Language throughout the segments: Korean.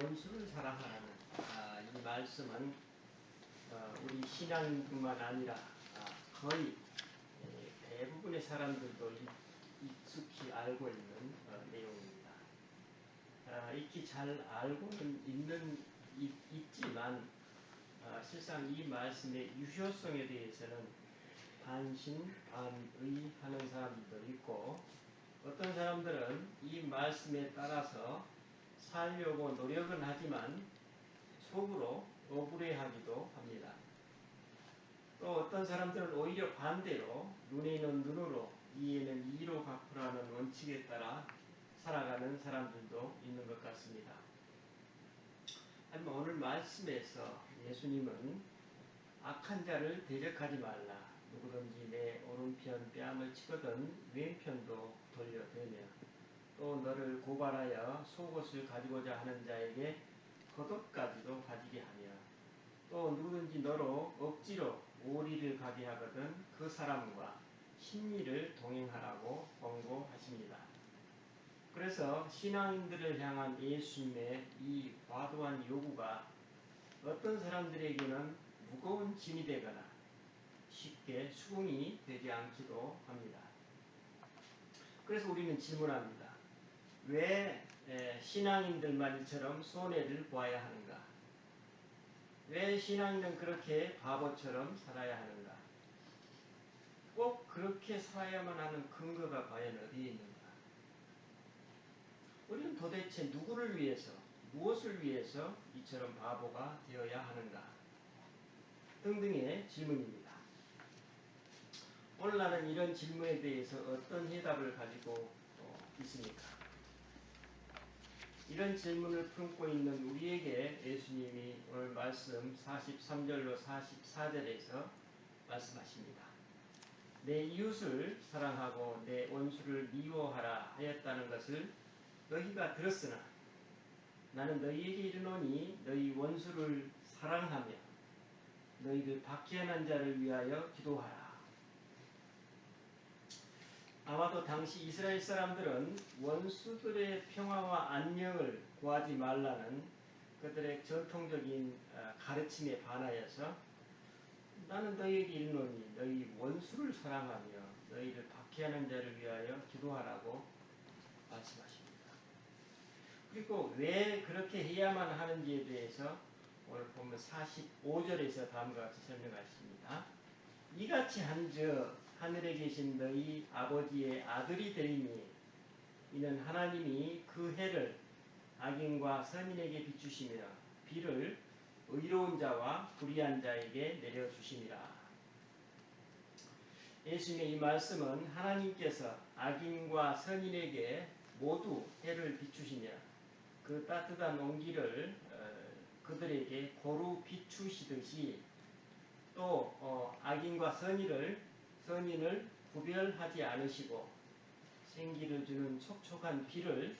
원수를 사랑하라는 이 말씀은 우리 신앙뿐만 아니라 거의 대부분의 사람들도 익숙히 알고 있는 내용입니다. 익히 잘 알고는 있지만 실상 이 말씀의 유효성에 대해서는 반신반의하는 사람들도 있고, 어떤 사람들은 이 말씀에 따라서 살려고 노력은 하지만 속으로 억울해하기도 합니다. 또 어떤 사람들은 오히려 반대로 눈에는 눈으로 이에는 이로 갚으라는 원칙에 따라 살아가는 사람들도 있는 것 같습니다. 하지만 오늘 말씀에서 예수님은 악한 자를 대적하지 말라, 누구든지 내 오른편 뺨을 치거든 왼편도 돌려대며 또 너를 고발하여 속옷을 가지고자 하는 자에게 겉옷까지도 가지게 하며 또 누구든지 너로 억지로 오리를 가게 하거든 그 사람과 심리를 동행하라고 권고하십니다. 그래서 신앙인들을 향한 예수님의 이 과도한 요구가 어떤 사람들에게는 무거운 짐이 되거나 쉽게 수긍이 되지 않기도 합니다. 그래서 우리는 질문합니다. 왜 신앙인들만 이처럼 손해를 보아야 하는가? 왜 신앙인은 그렇게 바보처럼 살아야 하는가? 꼭 그렇게 살아야만 하는 근거가 과연 어디에 있는가? 우리는 도대체 누구를 위해서, 무엇을 위해서 이처럼 바보가 되어야 하는가? 등등의 질문입니다. 오늘 나는 이런 질문에 대해서 어떤 해답을 가지고 있습니까? 이런 질문을 품고 있는 우리에게 예수님이 오늘 말씀 43절로 44절에서 말씀하십니다. 내 이웃을 사랑하고 내 원수를 미워하라 하였다는 것을 너희가 들었으나 나는 너희에게 이르노니 너희 원수를 사랑하며 너희를 박해하는 자를 위하여 기도하라. 아마도 당시 이스라엘 사람들은 원수들의 평화와 안녕을 구하지 말라는 그들의 전통적인 가르침에 반하여서 나는 너희에게 이르노니 너희 원수를 사랑하며 너희를 박해하는 자를 위하여 기도하라고 말씀하십니다. 그리고 왜 그렇게 해야만 하는지에 대해서 오늘 보면 45절에서 다음과 같이 설명하십니다. 이같이 한즉 하늘에 계신 너희 아버지의 아들이 되리니 이는 하나님이 그 해를 악인과 선인에게 비추시며 비를 의로운 자와 불의한 자에게 내려주심이라. 예수님의 이 말씀은 하나님께서 악인과 선인에게 모두 해를 비추시며 그 따뜻한 온기를 그들에게 고루 비추시듯이 또 악인과 선인을 구별하지 않으시고 생기를 주는 촉촉한 비를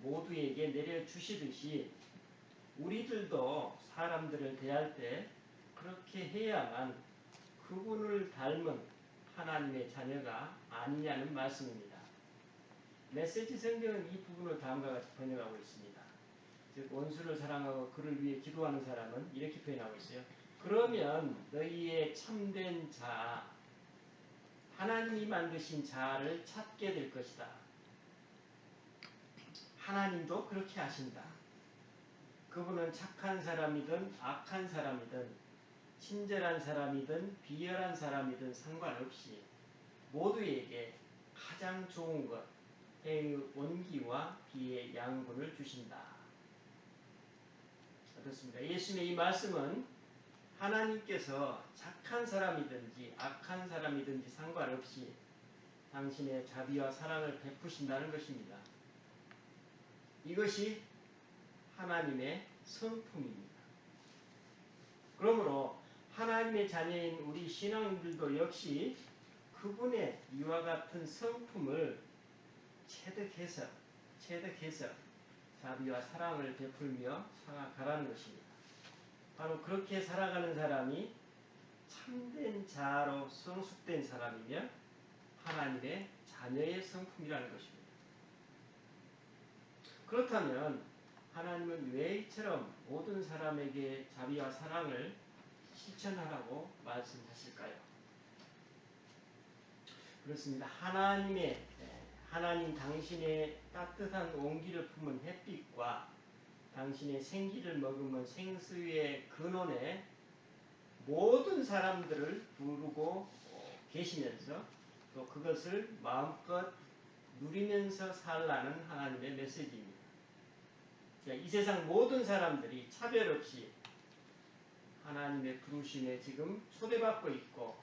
모두에게 내려주시듯이 우리들도 사람들을 대할 때 그렇게 해야만 그분을 닮은 하나님의 자녀가 아니냐는 말씀입니다. 메시지 성경은 이 부분을 다음과 같이 번역하고 있습니다. 즉 원수를 사랑하고 그를 위해 기도하는 사람은 이렇게 표현하고 있어요. 그러면 너희의 참된 자, 하나님이 만드신 자를 찾게 될 것이다. 하나님도 그렇게 하신다. 그분은 착한 사람이든 악한 사람이든 친절한 사람이든 비열한 사람이든 상관없이 모두에게 가장 좋은 것, 해의 온기와 비의 양분을 주신다. 어떻습니까? 예수님의 이 말씀은 하나님께서 착한 사람이든지 악한 사람이든지 상관없이 당신의 자비와 사랑을 베푸신다는 것입니다. 이것이 하나님의 성품입니다. 그러므로 하나님의 자녀인 우리 신앙인들도 역시 그분의 이와 같은 성품을 체득해서 자비와 사랑을 베풀며 살아가라는 것입니다. 바로 그렇게 살아가는 사람이 참된 자로 성숙된 사람이며 하나님의 자녀의 성품이라는 것입니다. 그렇다면 하나님은 왜 이처럼 모든 사람에게 자비와 사랑을 실천하라고 말씀하실까요? 그렇습니다. 하나님 당신의 따뜻한 온기를 품은 햇빛과 당신의 생기를 머금은 생수의 근원에 모든 사람들을 부르고 계시면서 또 그것을 마음껏 누리면서 살라는 하나님의 메시지입니다. 이 세상 모든 사람들이 차별 없이 하나님의 부르심에 지금 초대받고 있고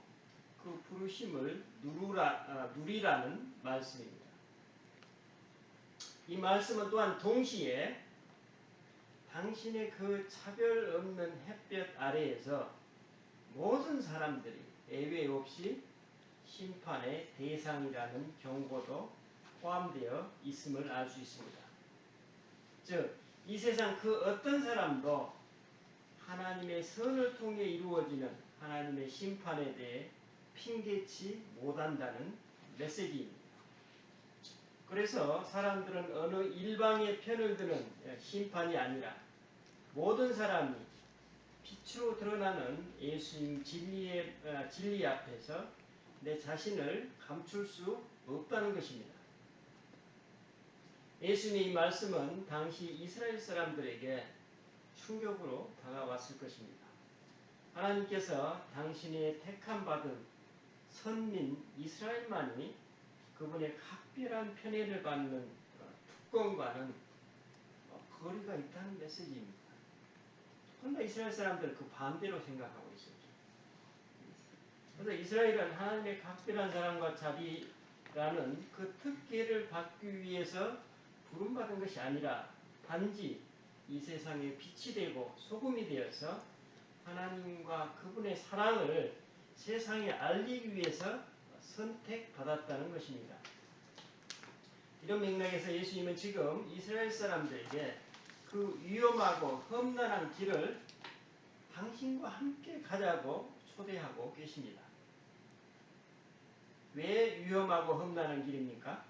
그 부르심을 누리라는 말씀입니다. 이 말씀은 또한 동시에 당신의 그 차별 없는 햇볕 아래에서 모든 사람들이 예외 없이 심판의 대상이라는 경고도 포함되어 있음을 알 수 있습니다. 즉, 이 세상 그 어떤 사람도 하나님의 선을 통해 이루어지는 하나님의 심판에 대해 핑계치 못한다는 메시지입니다. 그래서 사람들은 어느 일방의 편을 드는 심판이 아니라 모든 사람이 빛으로 드러나는 예수님 진리 앞에서 내 자신을 감출 수 없다는 것입니다. 예수님의 이 말씀은 당시 이스라엘 사람들에게 충격으로 다가왔을 것입니다. 하나님께서 당신의 택함받은 선민 이스라엘만이 그분의 각별한 편애를 받는 특권과는 거리가 있다는 메시지입니다. 그러나 이스라엘 사람들은 그 반대로 생각하고 있었죠. 그래서 이스라엘은 하나님의 각별한 사랑과 자비라는 그 특혜를 받기 위해서 부름받은 것이 아니라 단지 이 세상에 빛이 되고 소금이 되어서 하나님과 그분의 사랑을 세상에 알리기 위해서 선택받았다는 것입니다. 이런 맥락에서 예수님은 지금 이스라엘 사람들에게 그 위험하고 험난한 길을 당신과 함께 가자고 초대하고 계십니다. 왜 위험하고 험난한 길입니까?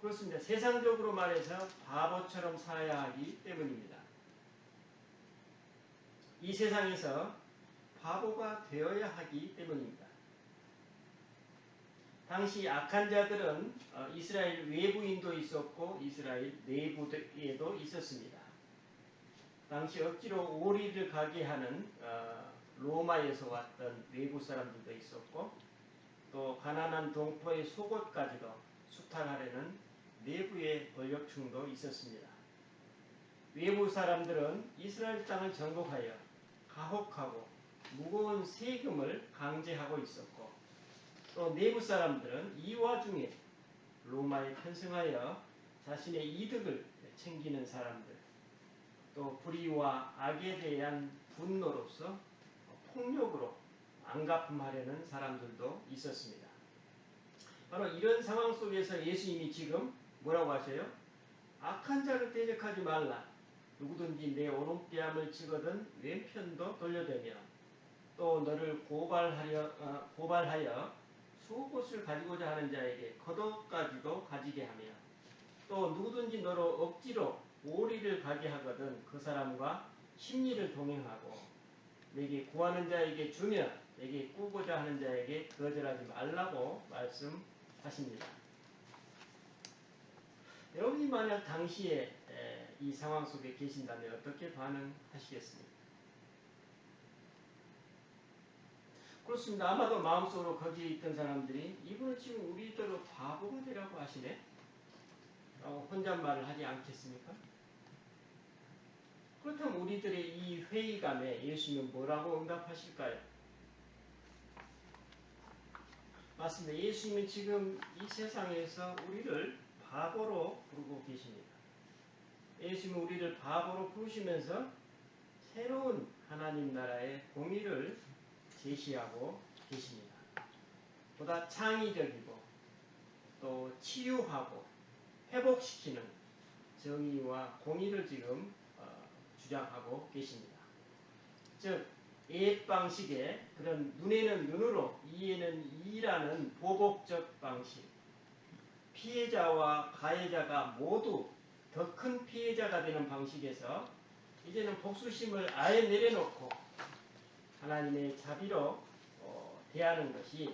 그렇습니다. 세상적으로 말해서 바보처럼 살아야 하기 때문입니다. 이 세상에서 바보가 되어야 하기 때문입니다. 당시 악한 자들은 이스라엘 외부인도 있었고 이스라엘 내부에도 있었습니다. 당시 억지로 오리를 가게 하는 로마에서 왔던 외부 사람들도 있었고 또 가난한 동포의 속옷까지도 수탈하려는 내부의 권력층도 있었습니다. 외부 사람들은 이스라엘 땅을 정복하여 가혹하고 무거운 세금을 강제하고 있었고 또 내부 사람들은 이 와중에 로마에 편승하여 자신의 이득을 챙기는 사람들 또 불의와 악에 대한 분노로서 폭력으로 안갚음하려는 사람들도 있었습니다. 바로 이런 상황 속에서 예수님이 지금 뭐라고 하세요? 악한 자를 대적하지 말라. 누구든지 내 오른뺨을 치거든 왼편도 돌려대며 또 너를 고발하여 속옷을 가지고자 하는 자에게 겉옷까지도 가지게 하며 또 누구든지 너로 억지로 오리를 가게 하거든 그 사람과 심리를 동행하고 내게 구하는 자에게 주며 내게 꾸고자 하는 자에게 거절하지 말라고 말씀하십니다. 여러분이 만약 당시에 이 상황 속에 계신다면 어떻게 반응하시겠습니까? 그렇습니다. 아마도 마음속으로 거기에 있던 사람들이 이분은 지금 우리대로 바보가 되라고 하시네? 혼잣말을 하지 않겠습니까? 그렇다면 우리들의 이 회의감에 예수님은 뭐라고 응답하실까요? 맞습니다. 예수님은 지금 이 세상에서 우리를 바보로 부르고 계십니다. 예수님은 우리를 바보로 부르시면서 새로운 하나님 나라의 공의를 제시하고 계십니다. 보다 창의적이고 또 치유하고 회복시키는 정의와 공의를 지금 주장하고 계십니다. 즉 옛 방식의 그런 눈에는 눈으로 이에는 이라는 보복적 방식 피해자와 가해자가 모두 더 큰 피해자가 되는 방식에서 이제는 복수심을 아예 내려놓고 하나님의 자비로 대하는 것이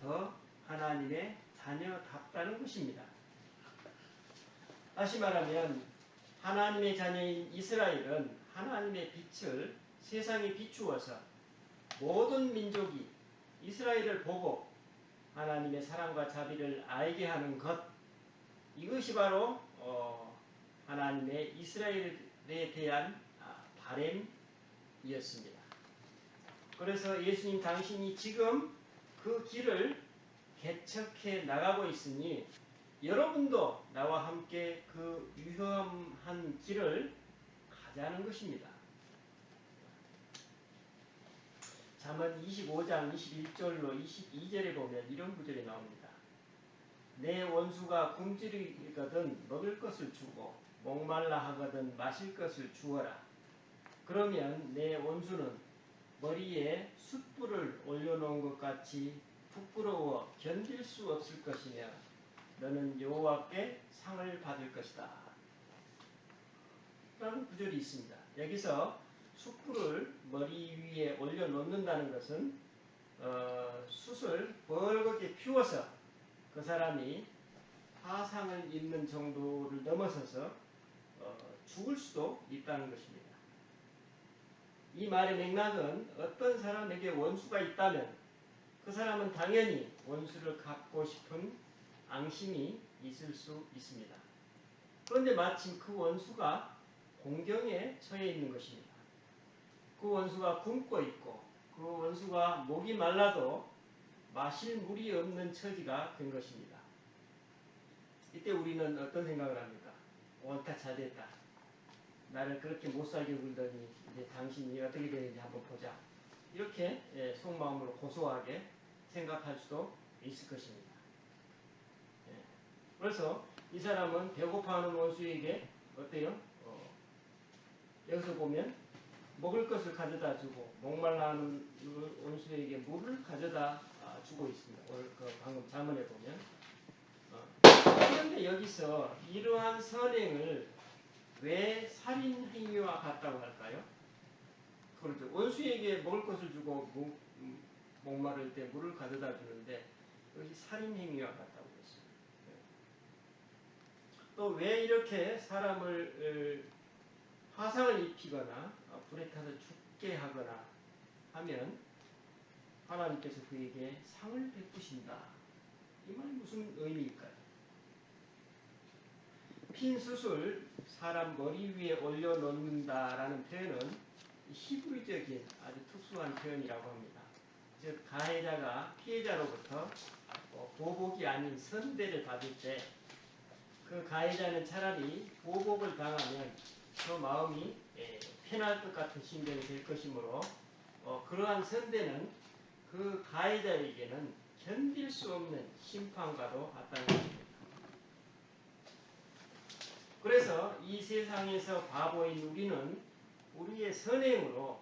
더 하나님의 자녀답다는 것입니다. 다시 말하면 하나님의 자녀인 이스라엘은 하나님의 빛을 세상에 비추어서 모든 민족이 이스라엘을 보고 하나님의 사랑과 자비를 알게 하는 것, 이것이 바로 하나님의 이스라엘에 대한 바램이었습니다. 그래서 예수님 당신이 지금 그 길을 개척해 나가고 있으니 여러분도 나와 함께 그 유효한 길을 가자는 것입니다. 잠언 25장 21절로 22절에 보면 이런 구절이 나옵니다. 내 원수가 굶주리거든 먹을 것을 주고 목말라 하거든 마실 것을 주어라. 그러면 내 원수는 머리에 숯불을 올려놓은 것 같이 부끄러워 견딜 수 없을 것이며 너는 여호와께 상을 받을 것이다. 라는 구절이 있습니다. 여기서 숯불을 머리 위에 올려놓는다는 것은 숯을 벌겋게 피워서 그 사람이 화상을 입는 정도를 넘어서서 죽을 수도 있다는 것입니다. 이 말의 맥락은 어떤 사람에게 원수가 있다면 그 사람은 당연히 원수를 갚고 싶은 앙심이 있을 수 있습니다. 그런데 마침 그 원수가 공경에 처해 있는 것입니다. 그 원수가 굶고 있고 그 원수가 목이 말라도 마실 물이 없는 처지가 된 것입니다. 이때 우리는 어떤 생각을 합니까? 옳다 잘됐다. 나를 그렇게 못살게 굴더니 이제 당신이 어떻게 되는지 한번 보자. 이렇게 속마음으로 고소하게 생각할 수도 있을 것입니다. 그래서 이 사람은 배고파하는 원수에게 어때요? 여기서 보면 먹을 것을 가져다 주고 목말라하는 원수에게 물을 가져다 주고 있습니다. 방금 잠언에 보면. 그런데 여기서 이러한 선행을 왜 살인 행위와 같다고 할까요? 그렇죠. 원수에게 먹을 것을 주고 목마를 때 물을 가져다 주는데 여기 살인 행위와 같다고 했어요. 또 왜 이렇게 사람을 화상을 입히거나 불에 타서 죽게 하거나 하면 하나님께서 그에게 상을 베푸신다. 이 말이 무슨 의미일까요? 핀 숯을 사람 머리 위에 올려놓는다라는 표현은 히브리적인 아주 특수한 표현이라고 합니다. 즉 가해자가 피해자로부터 보복이 아닌 선대를 받을 때 그 가해자는 차라리 보복을 당하면 그 마음이 편할 것 같은 심정이 될 것이므로 그러한 선대는 그 가해자에게는 견딜 수 없는 심판과도 같다는 것입니다. 그래서 이 세상에서 바보인 우리는 우리의 선행으로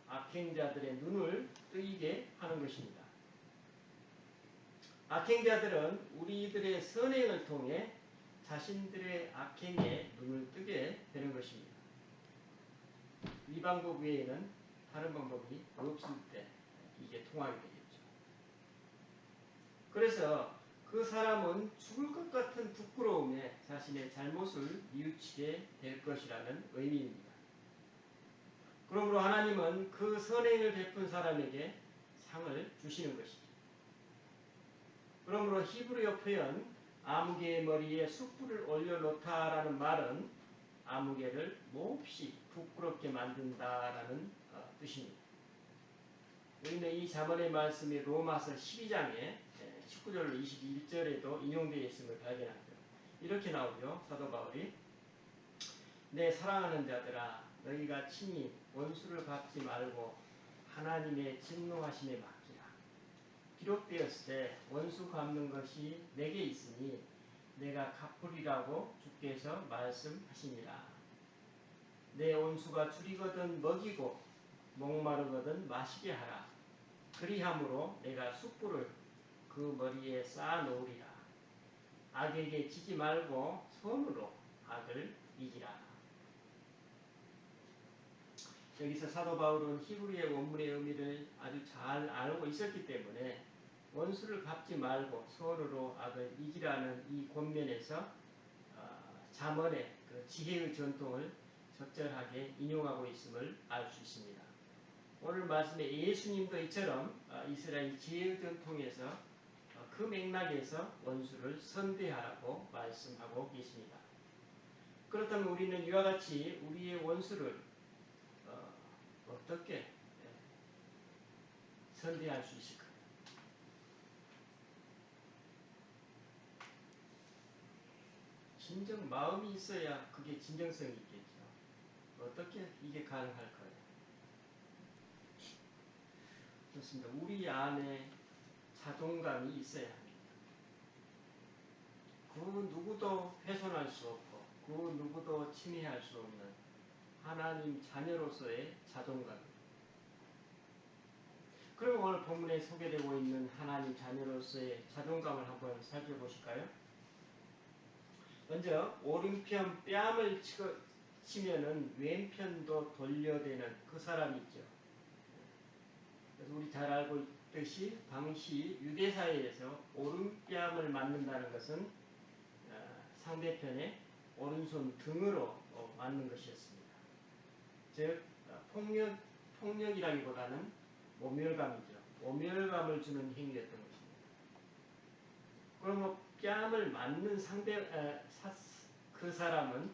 악행자들의 눈을 뜨이게 하는 것입니다. 악행자들은 우리들의 선행을 통해 자신들의 악행에 눈을 뜨게 되는 것입니다. 이 방법 외에는 다른 방법이 없을 때 이게 통하게 되겠죠. 그래서 그 사람은 죽을 것 같은 부끄러움에 자신의 잘못을 뉘우치게 될 것이라는 의미입니다. 그러므로 하나님은 그 선행을 베푼 사람에게 상을 주시는 것이죠. 그러므로 히브리어 표현 아무개의 머리에 숯불을 올려놓다라는 말은 아무개를 몹시 부끄럽게 만든다라는 뜻입니다. 우리는 이 잠언의 말씀이 로마서 12장에 19절로 21절에도 인용되어 있음을 발견합니다. 이렇게 나오죠. 사도 바울이 내 사랑하는 자들아 너희가 친히 원수를 갚지 말고 하나님의 진노하심에 맡기라. 기록되었을 때 원수 갚는 것이 내게 있으니 내가 갚으리라고 주께서 말씀하시니라. 내 원수가 줄이거든 먹이고 목마르거든 마시게 하라. 그리함으로 내가 숯불을 그 머리에 쌓아 놓으리라. 악에게 지지 말고 손으로 악을 이기라. 여기서 사도 바울은 히브리의 원문의 의미를 아주 잘 알고 있었기 때문에 원수를 갚지 말고 서로로 악을 이기라는 이 권면에서 잠언의 그 지혜의 전통을 적절하게 인용하고 있음을 알 수 있습니다. 오늘 말씀에 예수님도 이처럼 이스라엘 지혜의 전통에서 그 맥락에서 원수를 선대하라고 말씀하고 계십니다. 그렇다면 우리는 이와 같이 우리의 원수를 어떻게 선대할 수 있을까요? 진정 마음이 있어야 그게 진정성이 있겠죠. 어떻게 이게 가능할까요? 좋습니다. 우리 안에 자존감이 있어야 합니다. 그 누구도 훼손할 수 없고 그 누구도 침해할 수 없는 하나님 자녀로서의 자존감. 그럼 오늘 본문에 소개되고 있는 하나님 자녀로서의 자존감을 한번 살펴보실까요? 먼저 오른편 뺨을 치면은 왼편도 돌려대는 그 사람이 있죠. 그래서 우리 잘 알고 있듯이 당시 유대사회에서 오른뺨을 맞는다는 것은 상대편의 오른손 등으로 맞는 것이었습니다. 즉 폭력이라기보다는 모멸감이죠. 모멸감을 주는 행위였던 것입니다. 그럼 뺨을 맞는 그 사람은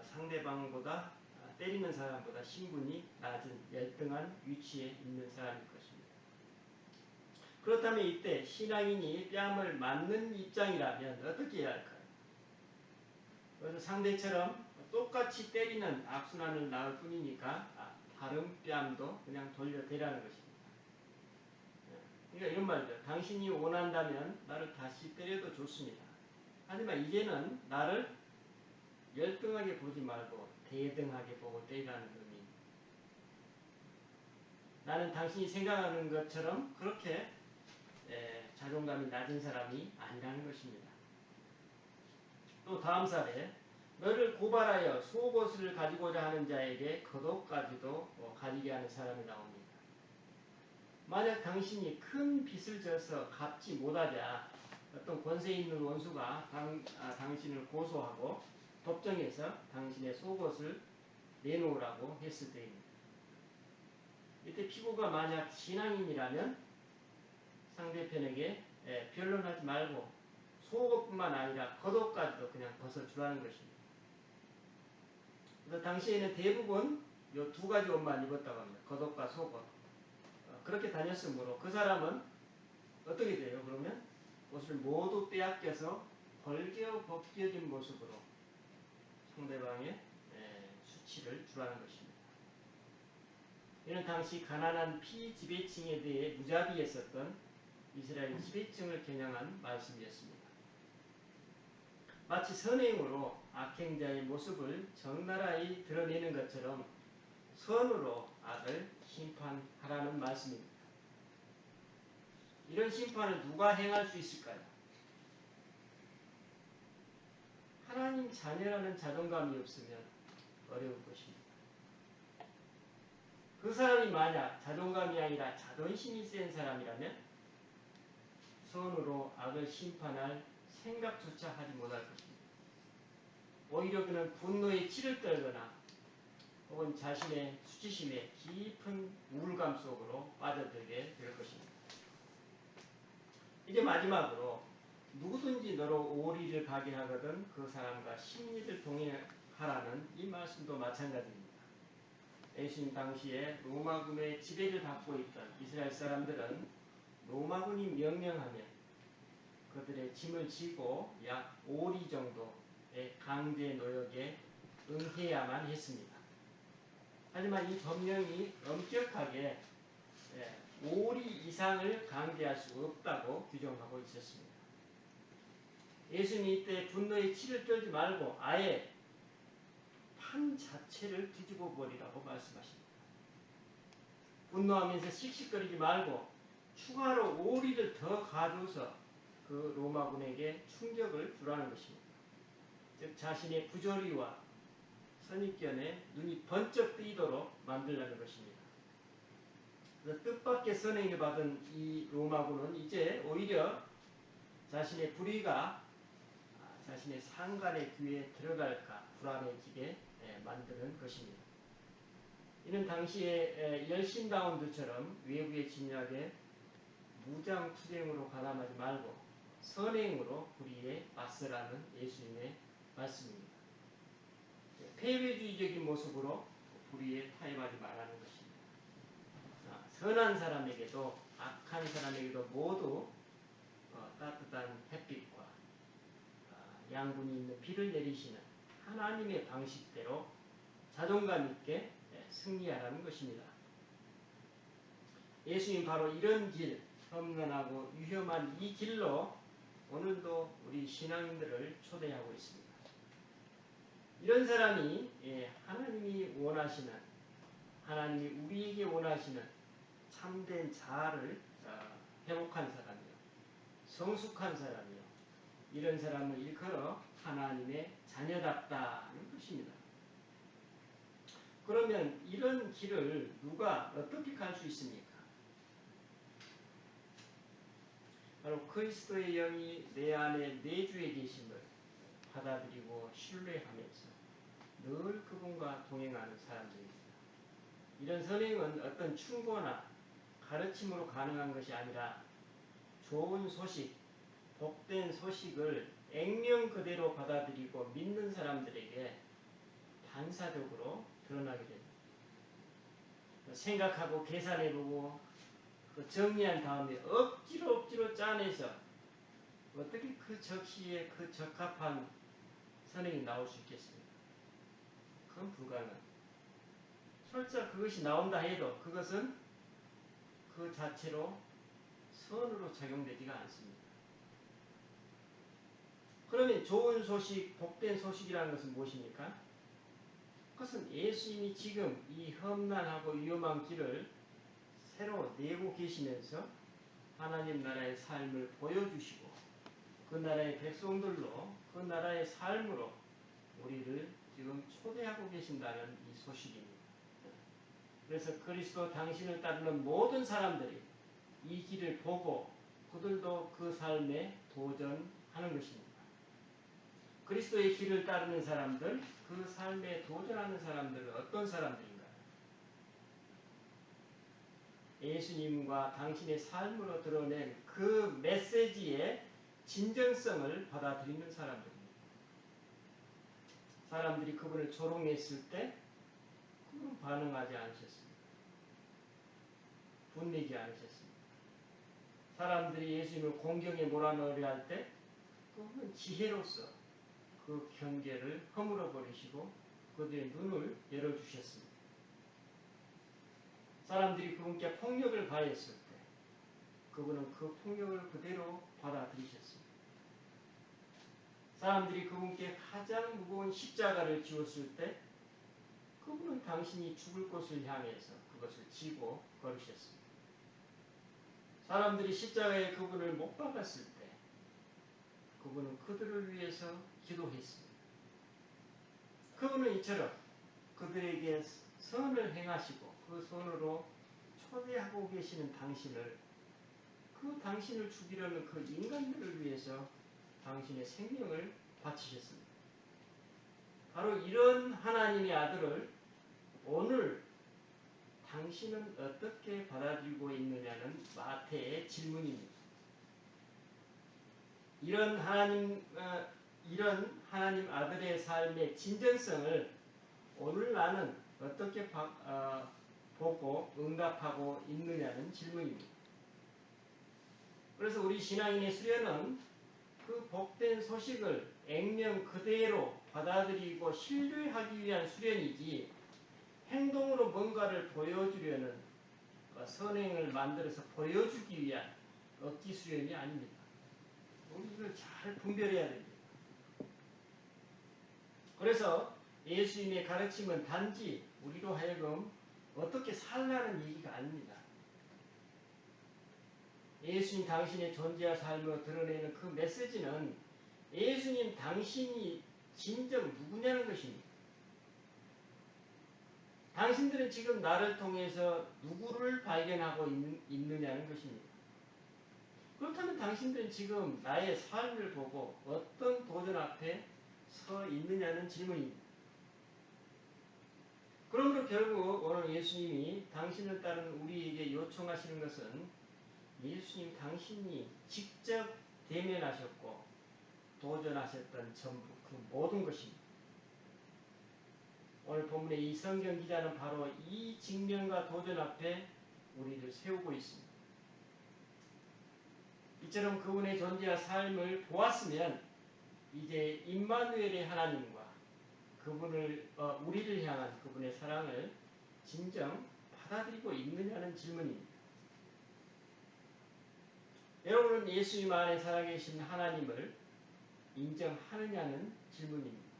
상대방보다 때리는 사람보다 신분이 낮은 열등한 위치에 있는 사람일 것입니다. 그렇다면 이때 신앙인이 뺨을 맞는 입장이라면 어떻게 해야 할까요? 그래서 상대처럼 똑같이 때리는 악순환을 낳을 뿐이니까 다른 뺨도 그냥 돌려대라는 것입니다. 그러니까 이런 말이죠. 당신이 원한다면 나를 다시 때려도 좋습니다. 하지만 이제는 나를 열등하게 보지 말고 대등하게 보고 때리라는 의미입니다. 나는 당신이 생각하는 것처럼 그렇게 자존감이 낮은 사람이 아니라는 것입니다. 또 다음 사례, 너를 고발하여 속옷을 가지고자 하는 자에게 겉옷까지도 가지게 하는 사람이 나옵니다. 만약 당신이 큰 빚을 져서 갚지 못하자 어떤 권세 있는 원수가 당신을 고소하고 법정에서 당신의 속옷을 내놓으라고 했을 때입니다. 이때 피고가 만약 신앙인이라면 상대편에게 변론하지 말고 속옷뿐만 아니라 겉옷까지도 그냥 벗어주라는 것입니다. 그래서 당시에는 대부분 이 두 가지 옷만 입었다고 합니다. 겉옷과 속옷. 그렇게 다녔으므로 그 사람은 어떻게 돼요? 그러면 옷을 모두 빼앗겨서 벗겨진 모습으로 상대방의 수치를 주라는 것입니다. 이는 당시 가난한 피지배층에 대해 무자비했었던 이스라엘 지배층을 겨냥한 말씀이었습니다. 마치 선행으로 악행자의 모습을 적나라히 드러내는 것처럼 선으로 악을 심판하라는 말씀입니다. 이런 심판을 누가 행할 수 있을까요? 하나님 자녀라는 자존감이 없으면 어려울 것입니다. 그 사람이 만약 자존감이 아니라 자존심이 센 사람이라면 선으로 악을 심판할 생각조차 하지 못할 것입니다. 오히려 그는 분노에 치를 떨거나 혹은 자신의 수치심에 깊은 우울감 속으로 빠져들게 될 것입니다. 이제 마지막으로 누구든지 너로 오리를 가게 하거든 그 사람과 심리를 동행하라는 이 말씀도 마찬가지입니다. 예수님 당시에 로마군의 지배를 받고 있던 이스라엘 사람들은 로마군이 명령하면 그들의 짐을 지고 약 5리 정도의 강제 노역에 응해야만 했습니다. 하지만 이 법령이 엄격하게 5리 이상을 강제할 수 없다고 규정하고 있었습니다. 예수님이 이때 분노에 치를 떨지 말고 아예 판 자체를 뒤집어 버리라고 말씀하십니다. 분노하면서 씩씩거리지 말고 추가로 5리를 더 가져서 그 로마군에게 충격을 주라는 것입니다. 즉 자신의 부조리와 선입견에 눈이 번쩍 뜨이도록 만들라는 것입니다. 그래서 뜻밖의 선행을 받은 이 로마군은 이제 오히려 자신의 불의가 자신의 상간의 귀에 들어갈까 불안해지게 만드는 것입니다. 이는 당시에 열심당원들처럼 외부의 침략에 무장투쟁으로 가담하지 말고 선행으로 불의에 맞서라는 예수님의 말씀입니다. 패배주의적인 모습으로 불의에 타협하지 말라는 것입니다. 선한 사람에게도 악한 사람에게도 모두 따뜻한 햇빛과 양분이 있는 비를 내리시는 하나님의 방식대로 자존감 있게 승리하라는 것입니다. 예수님 바로 이런 길, 험난하고 위험한 이 길로 오늘도 우리 신앙인들을 초대하고 있습니다. 이런 사람이 하나님이 원하시는, 하나님이 우리에게 원하시는 참된 자아를 회복한 사람이요, 성숙한 사람이요, 이런 사람을 일컬어 하나님의 자녀답다는 것입니다. 그러면 이런 길을 누가 어떻게 갈 수 있습니까? 바로 그리스도의 영이 내 안에 내주에 계심을 받아들이고 신뢰하면서 늘 그분과 동행하는 사람들입니다. 이런 선행은 어떤 충고나 가르침으로 가능한 것이 아니라 좋은 소식, 복된 소식을 액면 그대로 받아들이고 믿는 사람들에게 반사적으로 드러나게 됩니다. 생각하고 계산해보고 정리한 다음에 억지로 짜내서 어떻게 그 적시에 그 적합한 선행이 나올 수 있겠습니까? 그건 불가능합니다. 설사 그것이 나온다 해도 그것은 그 자체로 선으로 적용되지가 않습니다. 그러면 좋은 소식, 복된 소식이라는 것은 무엇입니까? 그것은 예수님이 지금 이 험난하고 위험한 길을 새로 내고 계시면서 하나님 나라의 삶을 보여주시고 그 나라의 백성들로 그 나라의 삶으로 우리를 지금 초대하고 계신다는 이 소식입니다. 그래서 그리스도 당신을 따르는 모든 사람들이 이 길을 보고 그들도 그 삶에 도전하는 것입니다. 그리스도의 길을 따르는 사람들, 그 삶에 도전하는 사람들은 어떤 사람들인가요? 예수님과 당신의 삶으로 드러낸 그 메시지의 진정성을 받아들이는 사람들입니다. 사람들이 그분을 조롱했을 때 그분은 반응하지 않으셨습니다. 분내지 않으셨습니다. 사람들이 예수님을 공경에 몰아넣으려 할 때 그분은 지혜로서 그 경계를 허물어 버리시고 그들의 눈을 열어주셨습니다. 사람들이 그분께 폭력을 가했을 때 그분은 그 폭력을 그대로 받아들이셨습니다. 사람들이 그분께 가장 무거운 십자가를 지웠을 때 그분은 당신이 죽을 곳을 향해서 그것을 지고 걸으셨습니다. 사람들이 십자가에 그분을 못 박았을 때 그분은 그들을 위해서 기도했습니다. 그분은 이처럼 그들에게 선을 행하시고 그 선으로 초대하고 계시는 당신을 그 당신을 죽이려는 그 인간들을 위해서 당신의 생명을 바치셨습니다. 바로 이런 하나님의 아들을 오늘 당신은 어떻게 받아들이고 있느냐는 마태의 질문입니다. 이런 하나님 아들의 삶의 진정성을 오늘 나는 어떻게 보고 응답하고 있느냐는 질문입니다. 그래서 우리 신앙인의 수련은 그 복된 소식을 액면 그대로 받아들이고 신뢰하기 위한 수련이지 행동으로 뭔가를 보여주려는 선행을 만들어서 보여주기 위한 억지 수련이 아닙니다. 우리 이걸 잘 분별해야 됩니다. 그래서 예수님의 가르침은 단지 우리로 하여금 어떻게 살라는 얘기가 아닙니다. 예수님 당신의 존재와 삶으로 드러내는 그 메시지는 예수님 당신이 진정 누구냐는 것입니다. 당신들은 지금 나를 통해서 누구를 발견하고 있느냐는 것입니다. 그렇다면 당신들은 지금 나의 삶을 보고 어떤 도전 앞에 서 있느냐는 질문입니다. 그러므로 결국 오늘 예수님이 당신을 따른 우리에게 요청하시는 것은 예수님 당신이 직접 대면하셨고 도전하셨던 전부 그 모든 것입니다. 오늘 본문의 이 성경 기자는 바로 이 직면과 도전 앞에 우리를 세우고 있습니다. 이처럼 그분의 존재와 삶을 보았으면 이제 임마누엘의 하나님과 그분을 우리를 향한 그분의 사랑을 진정 받아들이고 있느냐는 질문입니다. 여러분은 예수님 안에 살아계신 하나님을 인정하느냐는 질문입니다.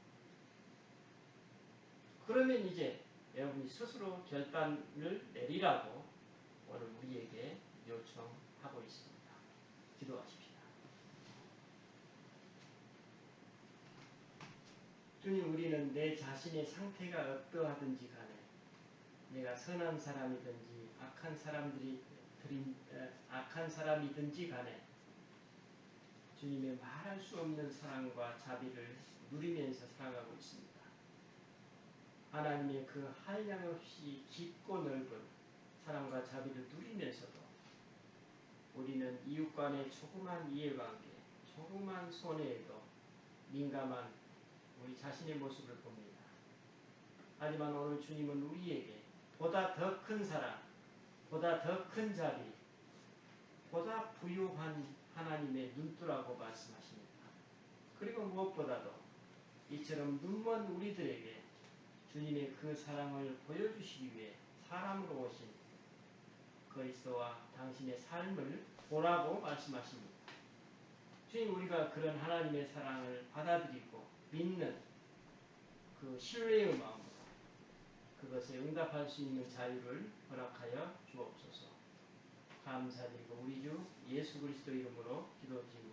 그러면 이제 여러분이 스스로 결단을 내리라고 오늘 우리에게 요청하고 있습니다. 기도하십시다. 주님, 우리는 내 자신의 상태가 어떠하든지 간에 내가 선한 사람이든지 악한 사람이든지 간에 주님의 말할 수 없는 사랑과 자비를 누리면서 살아가고 있습니다. 하나님의 그 한량없이 깊고 넓은 사랑과 자비를 누리면서도 우리는 이웃 간의 조그만 이해관계, 조그만 손해에도 민감한 우리 자신의 모습을 봅니다. 하지만 오늘 주님은 우리에게 보다 더 큰 사랑, 보다 더 큰 자비, 보다 부유한 하나님의 눈두라고 말씀하십니다. 그리고 무엇보다도 이처럼 눈먼 우리들에게 주님의 그 사랑을 보여주시기 위해 사람으로 오신 그리스도와 당신의 삶을 보라고 말씀하십니다. 주님, 우리가 그런 하나님의 사랑을 받아들이고 믿는 그 신뢰의 마음으로 그것에 응답할 수 있는 자유를 허락하여 주옵소서. 감사드리고 우리 주 예수 그리스도 이름으로 기도드립니다.